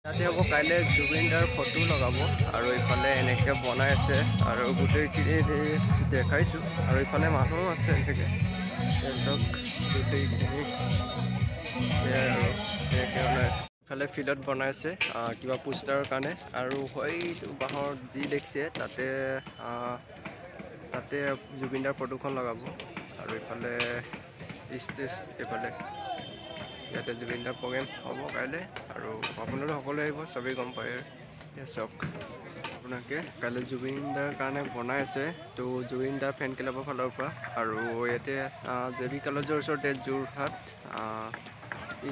তাতে হ'ব কাইলৈ জুবিনদাৰ ফটো লগাব আৰু ইফালে এনেকৈ বনাই আছে আৰু গোটেইখিনি দেখাইছোঁ আৰু ইফালে মানুহো আছে এনেকৈ চব গোটেইখিনি সেয়াই আৰু এনেকৈ বনাই আছে। ইফালে ফিল্ডত বনাই আছে কিবা পোষ্টাৰৰ কাৰণে আৰু হয়তো বাঁহৰ যি দেখিছে তাতে জুবিনদাৰ ফটোখন লগাব আৰু ইফালে ষ্টেজ এইফালে ইয়াতে জুবিনদাৰ প্ৰগ্ৰেম হ'ব কাইলৈ আৰু আপোনালোক সকলোৱে আহিব, চবেই গম পায় চাওক। আপোনালোকে কাইলৈ জুবিনদাৰ কাৰণে বনাই আছে তো জুবিনদা ফেন ক্লাবৰ ফালৰ পৰা আৰু ইয়াতে জে বি কলেজৰ ওচৰতে যোৰহাট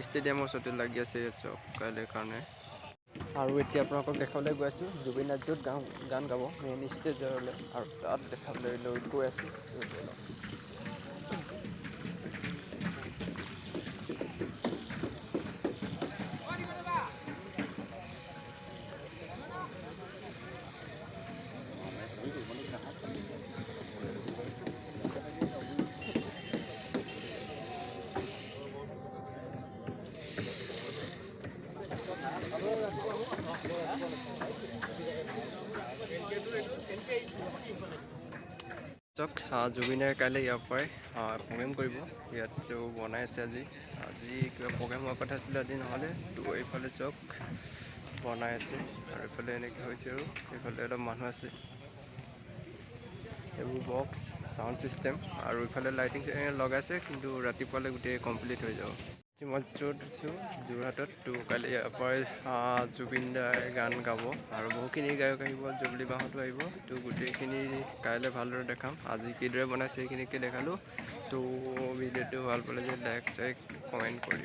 ষ্টেডিয়ামৰ ওচৰতে লাগি আছে চাওক কাইলৈ কাৰণে। আৰু এতিয়া আপোনালোকক দেখাবলৈ গৈ আছোঁ জুবিনদাৰ য'ত গান গাব মেইন ষ্টেজলৈ আৰু তাত দেখাবলৈ গৈ আছোঁ। জুবিনে কাইলৈ ইয়াৰ পৰাই প্ৰগ্ৰেম কৰিব, ইয়াত বনাই আছে আজি কিবা প্ৰগ্ৰেম হোৱাৰ কথা আছিলে আজি নহ'লে তো এইফালে চাওক বনাই আছে আৰু এইফালে এনেকৈ হৈছে আৰু এইফালে অলপ মানুহ আছে, এইবোৰ বক্স চাউণ্ড ছিষ্টেম আৰু ইফালে লাইটিং লগাইছে কিন্তু ৰাতিপুৱালৈ গোটেই কমপ্লিট হৈ যাব। মই য'ত আছোঁ যোৰহাটত তো কাইলৈ ইয়াৰ পৰাই জুবিনদাই গান গাব আৰু বহুখিনি গায়ক আহিব, জুবলি বাহঁতো আহিব তো গোটেইখিনি কাইলৈ ভালদৰে দেখাম। আজি কিদৰে বনাইছে সেইখিনিকে দেখালোঁ তো ভিডিঅ'টো ভাল পালে যে লাইক কমেণ্ট কৰি